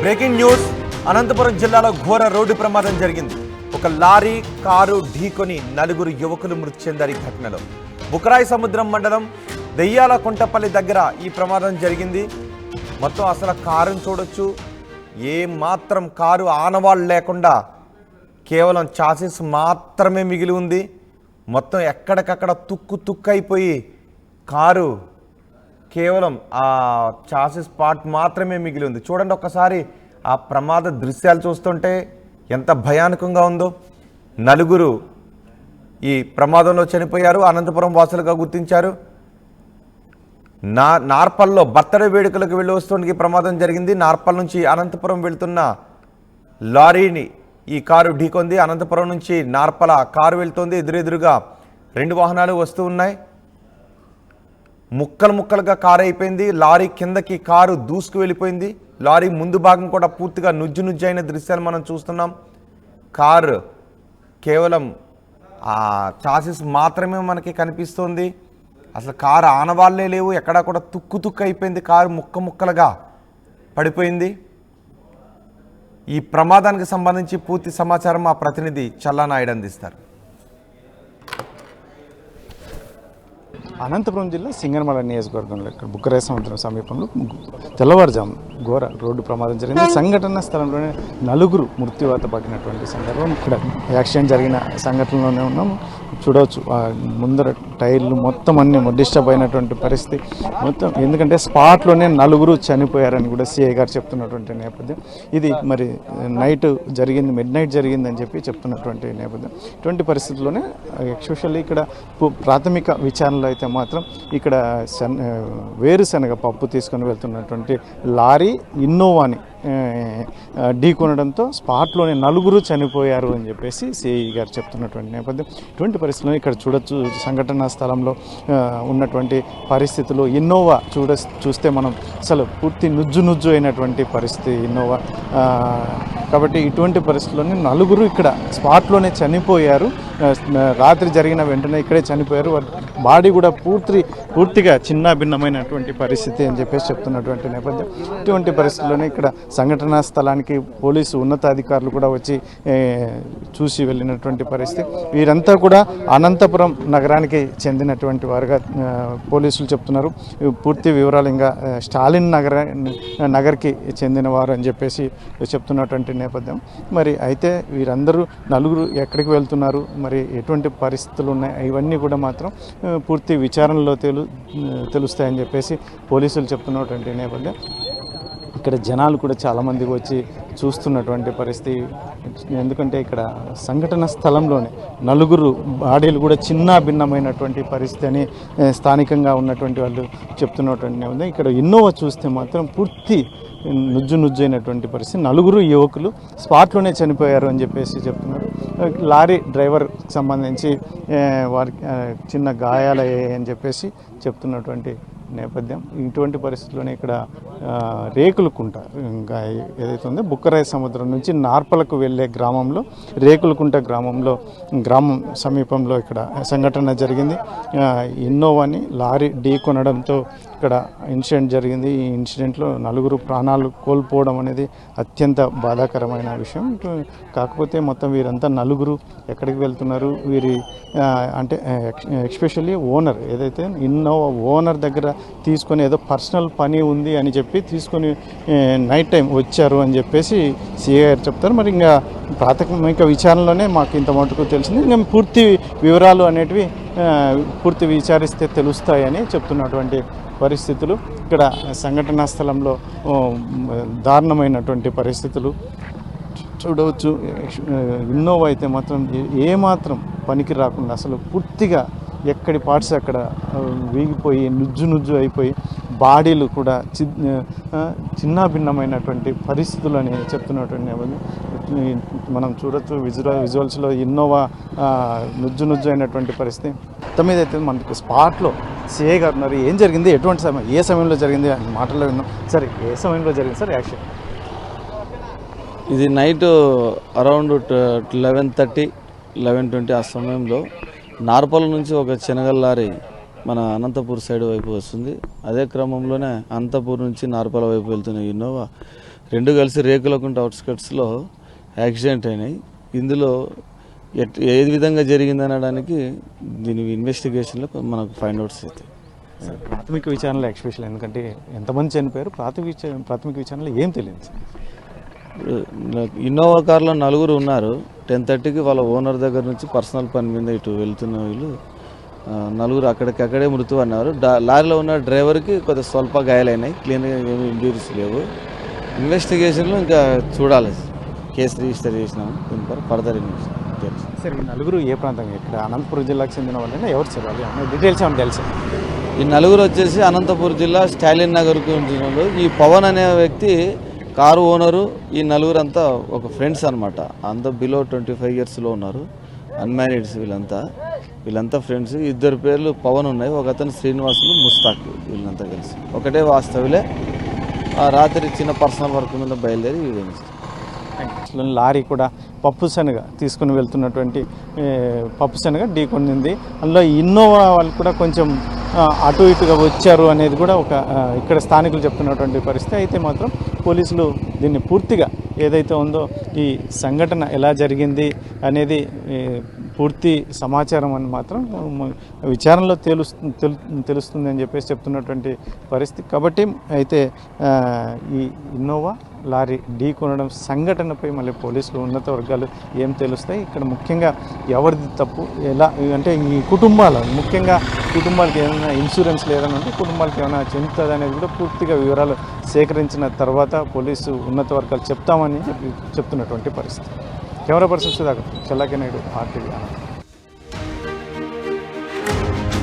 Breaking news. Anantapuram జిల్లాలో ఘోర road ప్రమాదం జరిగింది. ఒక లారీ కారు ఢీకొని 4 యువకులు మృతి చెందారు. ఈ ఘటనలో బుకరాయి సముద్రం మండలం దెయ్యాల కుంటపల్లి దగ్గర ఈ ప్రమాదం జరిగింది. మొత్తం అసలు కారును చూడొచ్చు. ఏ మాత్రం కారు ఆనవాళ్ళు లేకుండా కేవలం చాసిస్ మాత్రమే మిగిలి ఉంది. మొత్తం ఎక్కడికక్కడ తుక్కు అయిపోయి కారు కేవలం ఆ చాసిస్ పార్ట్ మాత్రమే మిగిలి ఉంది. చూడండి ఒక్కసారి ఆ ప్రమాద దృశ్యాలు చూస్తుంటే ఎంత భయానకంగా ఉందో. 4 ఈ ప్రమాదంలో చనిపోయారు. అనంతపురం వాసులుగా గుర్తించారు. నార్పల్లో బర్త్డే వేడుకలకు వెళ్ళి వస్తుండగా ప్రమాదం జరిగింది. నార్పల్ నుంచి అనంతపురం వెళ్తున్న లారీని ఈ కారు ఢీకొంది. అనంతపురం నుంచి నార్పల కారు వెళ్తుంది. ఎదురెదురుగా 2 వాహనాలు వస్తూ ఉన్నాయి. ముక్కలుగా కారు అయిపోయింది. లారీ కిందకి కారు దూసుకు వెళ్ళిపోయింది. లారీ ముందు భాగం కూడా పూర్తిగా నుజ్జు అయిన దృశ్యాలు మనం చూస్తున్నాం. కారు కేవలం ఆ చాసిస్ మాత్రమే మనకి కనిపిస్తుంది. అసలు కారు ఆనవాళ్లే లేవు. ఎక్కడా కూడా తుక్కు అయిపోయింది. కారు ముక్కలుగా పడిపోయింది. ఈ ప్రమాదానికి సంబంధించి పూర్తి సమాచారం మా ప్రతినిధి చల్లానాయుడు అందిస్తారు. అనంతపురం జిల్లా సింగనమల నియోజకవర్గంలో ఇక్కడ బుక్కరాయి సముద్రం సమీపంలో తెల్లవారుజాము ఘోర రోడ్డు ప్రమాదం జరిగింది. సంఘటన స్థలంలోనే 4 మృత్యువాత పడినటువంటి సందర్భం ఇక్కడ యాక్సిడెంట్ జరిగిన సంఘటనలోనే ఉన్నాము. చూడవచ్చు ముందర టైర్లు మొత్తం అన్ని డిస్టర్బ్ అయినటువంటి పరిస్థితి మొత్తం. ఎందుకంటే స్పాట్లోనే 4 చనిపోయారని కూడా సిఐ గారు చెప్తున్నటువంటి నేపథ్యం. ఇది మరి నైట్ జరిగింది, మిడ్ నైట్ జరిగింది అని చెప్పి చెప్తున్నటువంటి నేపథ్యం. ఇటువంటి పరిస్థితుల్లోనే ఎస్పెషల్లీ ఇక్కడ ప్రాథమిక విచారణలో అయితే మాత్రం ఇక్కడ వేరుశనగ పప్పు తీసుకొని వెళ్తున్నటువంటి లారీ ఇన్నోవాని ఢీకొనడంతో స్పాట్లోనే 4 చనిపోయారు అని చెప్పేసి సిఐ గారు చెప్తున్నటువంటి నేపథ్యం. ఇటువంటి పరిస్థితుల్లో ఇక్కడ చూడొచ్చు సంఘటనా స్థలంలో ఉన్నటువంటి పరిస్థితులు. ఇన్నోవా చూస్తే మనం అసలు పూర్తి నుజ్జు అయినటువంటి పరిస్థితి ఇన్నోవా. కాబట్టి ఇటువంటి పరిస్థితుల్లోనే 4 ఇక్కడ స్పాట్లోనే చనిపోయారు. రాత్రి జరిగిన వెంటనే ఇక్కడే చనిపోయారు. వారి బాడీ కూడా పూర్తిగా చిన్న భిన్నమైనటువంటి పరిస్థితి అని చెప్పేసి చెప్తున్నటువంటి నేపథ్యం. ఇటువంటి పరిస్థితుల్లోనే ఇక్కడ సంఘటనా స్థలానికి పోలీసు ఉన్నతాధికారులు కూడా వచ్చి చూసి వెళ్ళినటువంటి పరిస్థితి. వీరంతా కూడా అనంతపురం నగరానికి చెందినటువంటి వారుగా పోలీసులు చెప్తున్నారు. పూర్తి వివరాలు ఇంకా స్టాలిన్ నగర్కి చెందిన వారు అని చెప్పేసి చెప్తున్నటువంటి నేపథ్యం. మరి అయితే వీరందరూ 4 ఎక్కడికి వెళ్తున్నారు, మరి ఎటువంటి పరిస్థితులు ఉన్నాయి, ఇవన్నీ కూడా మాత్రం పూర్తి విచారణలో తెలుస్తాయని చెప్పేసి పోలీసులు చెప్తున్నటువంటి నేపథ్యం. ఇక్కడ జనాలు కూడా చాలామంది వచ్చి చూస్తున్నటువంటి పరిస్థితి. ఎందుకంటే ఇక్కడ సంఘటన స్థలంలోనే 4 బాడీలు కూడా చిన్న భిన్నమైనటువంటి పరిస్థితి అని స్థానికంగా ఉన్నటువంటి వాళ్ళు చెప్తున్నటువంటి నేపథ్యం. ఇక్కడ ఇన్నోవా చూస్తే మాత్రం పూర్తి నుజ్జు అయినటువంటి పరిస్థితి. 4 యువకులు స్పాట్లోనే చనిపోయారు అని చెప్పేసి చెప్తున్నారు. లారీ డ్రైవర్ సంబంధించి వారికి చిన్న గాయాలయ్యాయి అని చెప్పేసి చెప్తున్నటువంటి నేపథ్యం. ఇటువంటి పరిస్థితుల్లోనే ఇక్కడ రేకులకుంట ఇంకా ఏదైతే ఉందో బుక్కరాయి సముద్రం నుంచి నార్పలకు వెళ్ళే గ్రామంలో రేకులకుంట గ్రామం సమీపంలో ఇక్కడ సంఘటన జరిగింది. ఇన్నోవాని లారీ ఢీకొనడంతో ఇక్కడ ఇన్సిడెంట్ జరిగింది. ఈ ఇన్సిడెంట్లో 4 ప్రాణాలు కోల్పోవడం అనేది అత్యంత బాధాకరమైన విషయం. కాకపోతే మొత్తం వీరంతా 4 ఎక్కడికి వెళ్తున్నారు, వీరి అంటే ఎస్పెషల్లీ ఓనర్ ఏదైతే ఇన్నోవా ఓనర్ దగ్గర తీసుకొని ఏదో పర్సనల్ పని ఉంది అని చెప్పి తీసుకొని నైట్ టైం వచ్చారు అని చెప్పేసి సిఐ గారు చెప్తారు. మరి ఇంకా ప్రాథమిక విచారణలోనే మాకు ఇంత మటుకు తెలిసింది. ఇంకా పూర్తి వివరాలు అనేటివి పూర్తి విచారిస్తే తెలుస్తాయని చెప్తున్నటువంటి పరిస్థితులు. ఇక్కడ సంఘటనా స్థలంలో దారుణమైనటువంటి పరిస్థితులు చూడవచ్చు. ఇన్నోవా అయితే మాత్రం ఏమాత్రం పనికి రాకుండా అసలు పూర్తిగా ఎక్కడి పార్ట్స్ అక్కడ వీగిపోయి నుజ్జు అయిపోయి బాడీలు కూడా చిన్న భిన్నమైనటువంటి పరిస్థితులు అని చెప్తున్నటువంటి మనం చూడొచ్చు. విజువల్స్లో ఇన్నోవా నుజ్జు అయినటువంటి పరిస్థితి. మొత్తం అయితే మనకి స్పాట్లో సిఐ గారు ఉన్నారు. ఏం జరిగింది, ఎటువంటి సమయం, ఏ సమయంలో జరిగింది అని మాటల్లో విన్నాం. సరే, ఏ సమయంలో జరిగింది సార్ యాక్షన్? ఇది నైట్ అరౌండ్ 11:30, 11:20 ఆ సమయంలో నార్పల్ నుంచి ఒక శనగల లారీ మన అనంతపూర్ సైడ్ వైపు వస్తుంది. అదే క్రమంలోనే అనంతపూర్ నుంచి నార్పల్ వైపు వెళ్తున్న ఇన్నోవా రెండు కలిసి రేకులకుంట అవుట్స్కట్స్లో యాక్సిడెంట్ అయినాయి. ఇందులో ఏ విధంగా జరిగింది అనడానికి దీని ఇన్వెస్టిగేషన్లో మనకు ఫైండ్ అవుట్స్ అవుతాయి. ప్రాథమిక విచారణలో ఎక్స్పెషల్ ఎందుకంటే ఎంతమంది చనిపోయారు, ప్రాథమిక విచారణలో ఏం తెలియదు సార్? ఇన్నోవా కార్లో 4 ఉన్నారు. 10:30కి వాళ్ళ ఓనర్ దగ్గర నుంచి పర్సనల్ పని మీద ఇటు వెళ్తున్న వీళ్ళు 4 అక్కడికక్కడే మృతి అన్నారు. లారీలో ఉన్న డ్రైవర్కి కొద్దిగా స్వల్ప గాయాలైనాయి, క్లీన్గా ఏమి ఇంజూరీస్ లేవు. ఇన్వెస్టిగేషన్లో ఇంకా చూడాలి, కేసు రిజిస్టర్ చేసినాము, దీనిపై ఫర్దర్ ఇన్వెస్టిగేషన్. సార్ ఈ 4 ఏ ప్రాంతం, ఇక్కడ అనంతపురం జిల్లాకు చెందిన వాళ్ళైనా ఎవరు సార్? వాళ్ళు డీటెయిల్స్ ఏమైనా తెలుసా? ఈ 4 వచ్చేసి అనంతపురం జిల్లా స్టాలిన్ నగర్కు ఉంటున్నారు. ఈ పవన్ అనే వ్యక్తి కారు ఓనరు. ఈ 4 అంతా ఒక ఫ్రెండ్స్ అనమాట. అంతా బిలో 25 ఇయర్స్లో ఉన్నారు, అన్మ్యారీడ్స్. వీళ్ళంతా ఫ్రెండ్స్. 2 పేర్లు పవన్ ఉన్నాయి, ఒక అతను శ్రీనివాసులు, ముస్తాక్. వీళ్ళంతా కలిసి ఒకటే వాస్తవులే. రాత్రి చిన్న పర్సనల్ వర్క్ మీద బయలుదేరి లారీ కూడా పప్పు శనగ తీసుకుని వెళ్తున్నటువంటి పప్పు శనగ ఢీకొనింది. అందులో ఇన్నోవా వాళ్ళు కూడా కొంచెం అటు ఇటుగా వచ్చారు అనేది కూడా ఒక ఇక్కడ స్థానికులు చెప్తున్నటువంటి పరిస్థితి. అయితే మాత్రం పోలీసులు దీన్ని పూర్తిగా ఏదైతే ఉందో ఈ సంఘటన ఎలా జరిగింది అనేది పూర్తి సమాచారం అని మాత్రం విచారణలో తెలుస్తుంది అని చెప్పేసి చెప్తున్నటువంటి పరిస్థితి. కాబట్టి అయితే ఈ ఇన్నోవా లారీ ఢీకొనడం సంఘటనపై మళ్ళీ పోలీసులు ఉన్నత వర్గాలు ఏం తెలుస్తాయి, ఇక్కడ ముఖ్యంగా ఎవరిది తప్పు, ఎలా అంటే ఈ ముఖ్యంగా కుటుంబాలకి ఏమైనా ఇన్సూరెన్స్ లేదని అంటే కుటుంబాలకి ఏమైనా చెందుతుంది అనేది కూడా పూర్తిగా వివరాలు సేకరించిన తర్వాత పోలీసు ఉన్నత వర్గాలు చెప్తామని చెప్తున్నటువంటి పరిస్థితి. కెమెరా పర్సన్ సుధాకర్, చెల్లాకి నాయుడు, RTV.